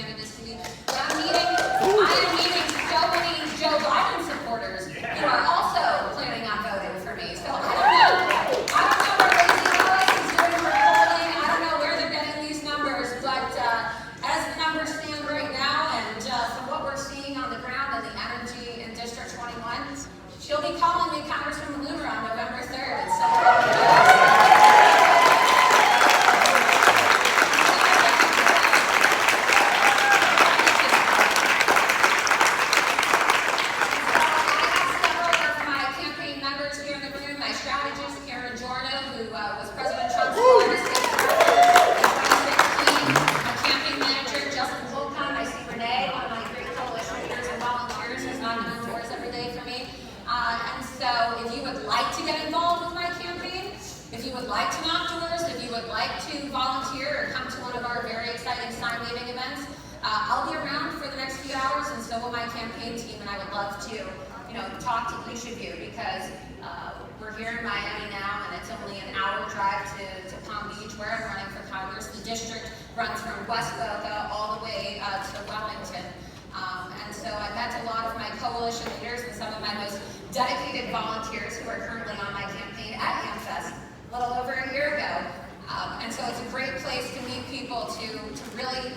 candidacy. But I am meeting so many Joe Biden supporters who are also planning on voting for me. So I don't know where Lazy Lois is doing her polling. I don't know where they're getting these numbers, but as the numbers stand right now, and from what we're seeing on the ground in the energy in District 21, she'll be calling me Congresswoman Loomer on November 3rd. I'll be around for the next few hours, and so will my campaign team, and I would love to, talk to each of you, because we're here in Miami now, and it's only an hour drive to Palm Beach, where I'm running for Congress. The district runs from West Boca all the way to Wellington, and so I've met a lot of my coalition leaders and some of my most dedicated volunteers who are currently on my campaign at AmFest a little over a year ago. And so it's a great place to meet people to really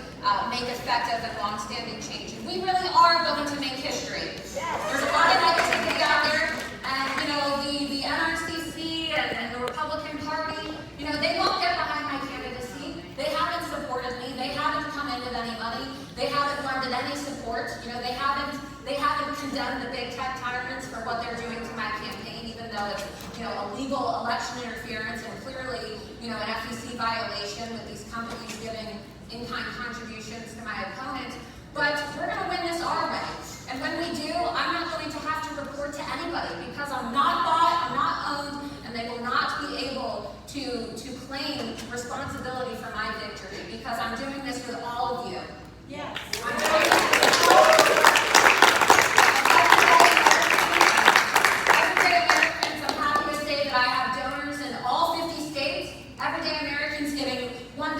make effective and long-standing change. And we really are going to make history. There's a lot of negativity out there, and the NRCC and the Republican Party, they won't get behind my candidacy. They haven't supported me. They haven't come in with any money. They haven't lended any support. They haven't condemned the big tech tyrants for what they're doing to my campaign, even though it's illegal election interference and clearly an FEC violation with these companies giving in-kind contributions to my opponent. But we're going to win this our way. And when we do, I'm not going to have to report to anybody, because I'm not bought, I'm not owned, and they will not be able to claim responsibility for my victory, because I'm doing this with all of you. Yes. I'm doing this with all of you. Everyday Americans, I'm happy to say that I have donors in all 50 states. Everyday Americans giving $1,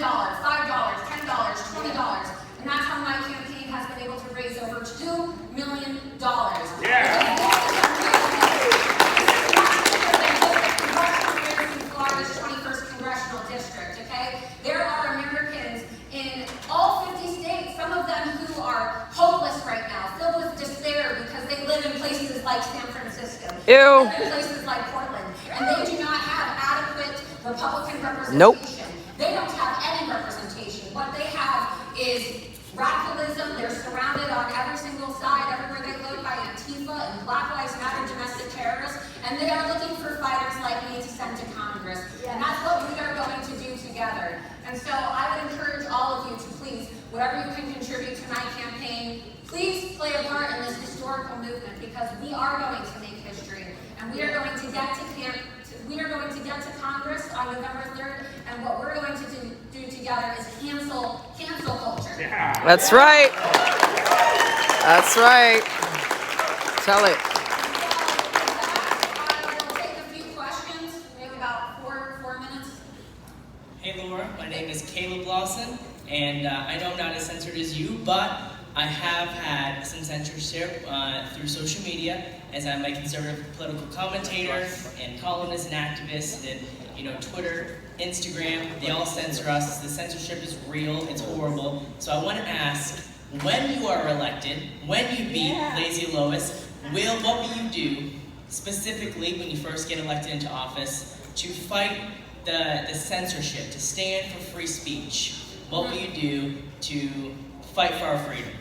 $5, $10, $20, and that's how my campaign has been able to raise over $2 million. Yeah. Florida's 21st congressional district. Okay, there are Americans in all 50 states. Some of them who are hopeless right now, filled with despair because they live in places like San Francisco, Ew. in places like Portland, and they do not have adequate Republican representation. Nope. They don't have any representation. What they have is radicalism. They're surrounded on every single side, everywhere they look, by Antifa and Black Lives Matter domestic terrorists, and they are looking for fighters like me to send to Congress. And that's what we are going to do together. And so I would encourage all of you to please, whatever you can contribute to my campaign, please play a part in this historical movement, because we are going to make history, and we are going to get to Congress on November 3rd, and what we're going to do together is cancel culture. Yeah. That's right. That's right. Tell it. We'll take a few questions. We have about four minutes. Hey Laura, my name is Caleb Lawson, and I know I'm not as censored as you, but I have had some censorship through social media, as I'm a conservative political commentator and columnist and activist, and Twitter, Instagram, they all censor us. The censorship is real, it's horrible. So I want to ask, when you are elected, when you beat Lazy Lois, what will you do specifically when you first get elected into office to fight the censorship, to stand for free speech? What will you do to fight for our freedom?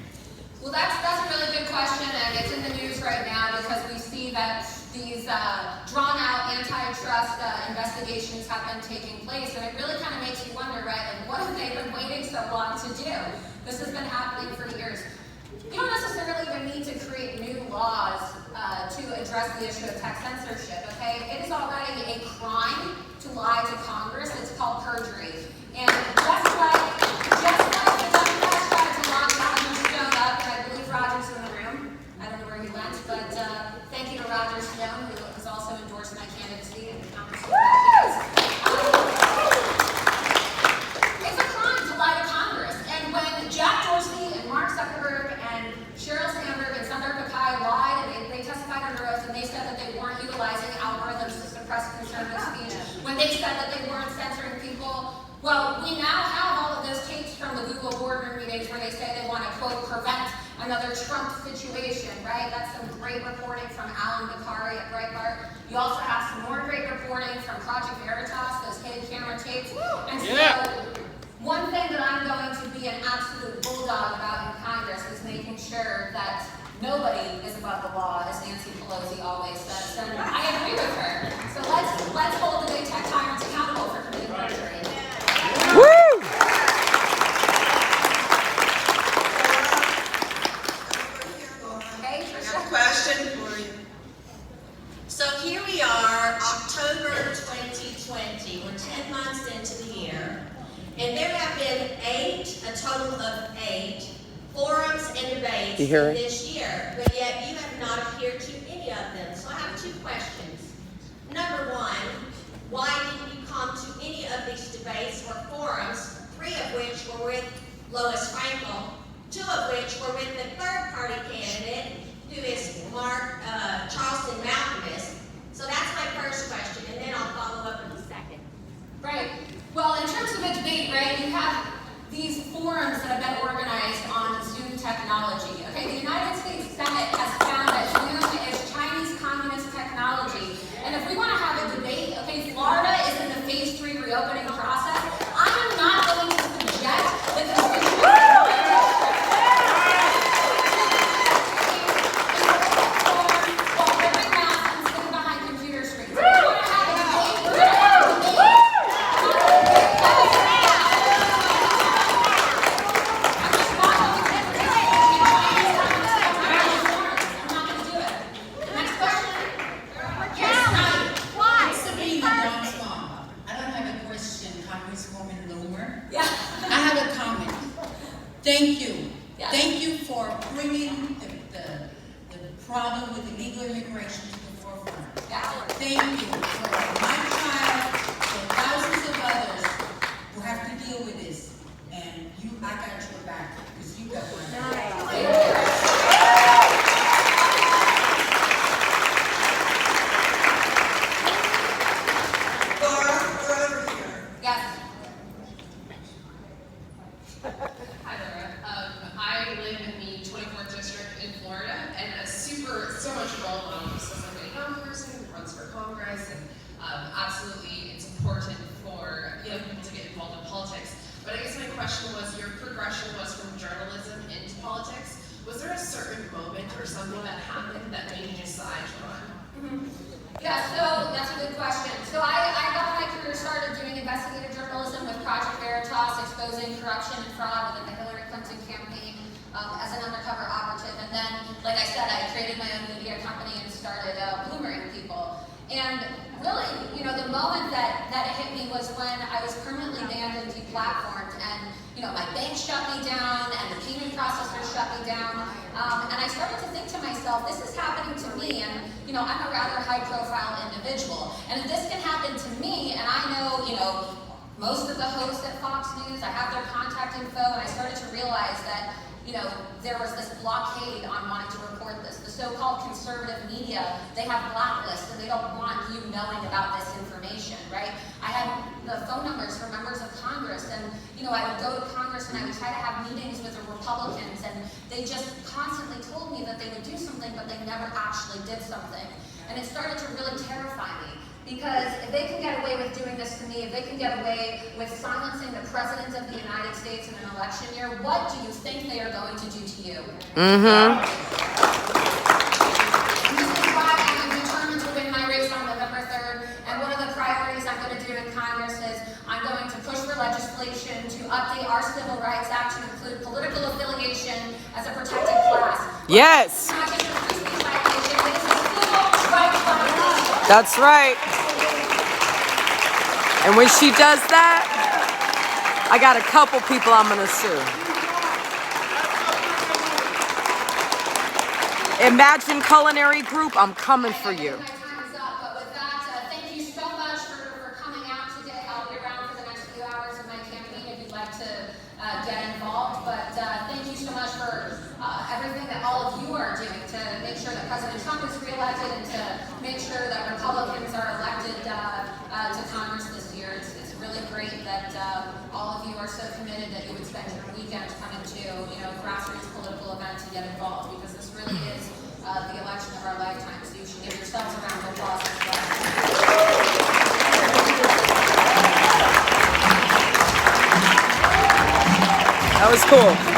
Well, that's a really good question, and it's in the news right now because we see that these drawn-out antitrust investigations have been taking place, and it really kind of makes you wonder, right? Like, what have they been waiting so long to do? This has been happening for years. You don't necessarily even need to create new laws to address the issue of tech censorship. Okay, it is already a crime to lie to Congress. It's called perjury, and just like the Democrats tried to lock Roger Stone up, and I believe Roger's in the room. I don't know where he went, but thank you to Roger Stone, who has also endorsed my candidacy in the Congress. It's a crime to lie to Congress, and when Jack Dorsey and where they say they want to, quote, prevent another Trump situation, right? That's some great reporting from Alan Bakari at Breitbart. You also have some more great reporting from Project Veritas, those hidden camera tapes. And so, one thing that I'm going to be an absolute bulldog about in Congress is making sure that nobody is above the law, as Nancy Pelosi always says, and I agree with her. So let's hold the big tech tyrants accountable for committing perjury. Woo! Okay, Tricia? Question for you. So here we are, October 2020. We're 10 months into the year, and there have been a total of 8 forums and debates in this year, but yet you have not appeared to any of them. So I have 2 questions. Number 1, why didn't you come to any of these debates or forums, 3 of which were with Lois Frankel, 2 of which were with the third-party candidate, who is Mark Charleston Malcolmist? So that's my first question, and then I'll follow up with the second. Right. Well, in terms of a debate, right, you have these forums that have been organized on Zoom technology. Okay, the United States Senate has found that Zoom is Chinese communist technology. And if we want to have a debate, okay, Florida is in the phase 3 reopening process. I am not going to subject the Thank you. Yes. Thank you for bringing the problem with illegal immigration to the forefront. Yeah. Thank you for my child and thousands of others who have to deal with this. And I got your back because you got my back. Laura, we're over here. Yes. Hi Laura. I live in the 24th district in Florida, and so much role model just as like a young person who runs for Congress, and absolutely it's important for young people to get involved in politics. But I guess my question was, your progression was from journalism into politics. Was there a certain moment or something that happened that made you decide to run? Yeah, so that's a good question. So I got my career started doing investigative journalism with Project Veritas, exposing corruption and fraud within the Hillary Clinton campaign as an undercover operative. And then, like I said, I created my own media company and started Loomering people. And really, the moment that it hit me was when I was permanently banned and deplatformed, and my bank shut me down, and the payment processor shut me down. And I started to think to myself, this is happening to me, and I'm a rather high-profile individual. And if this can happen to me, and I know, most of the hosts at Fox News, I have their contact info, and I started to realize that, there was this blockade on wanting to report this. The so-called conservative media, they have blacklists, and they don't want you knowing about this information, right? I had the phone numbers for members of Congress, and, I would go to Congress and I would try to have meetings with the Republicans, and they just constantly told me that they would do something, but they never actually did something. And it started to really terrify me. Because if they can get away with doing this to me, if they can get away with silencing the President of the United States in an election year, what do you think they are going to do to you? Mm-hmm. This is why I'm determined to win my race on November 3rd, and one of the priorities I'm going to do in Congress is I'm going to push for legislation to update our Civil Rights Act to include political affiliation as a protected class. Yes. It's not just a free speech violation, it is a civil rights violation. That's right. And when she does that, I got a couple people I'm going to sue. Imagine Culinary Group, I'm coming for you. My time is up, but with that, thank you so much for coming out today. I'll be around for the next few hours of my campaign if you'd like to get involved. But thank you so much for everything that all of you are doing to make sure that President Trump is reelected and to make sure that Republicans are elected to Congress this year. It's really great that all of you are so committed that you would spend your weekend coming to, grassroots political event to get involved, because this really is the election of our lifetime. So you should give yourselves a round of applause as well. That was cool.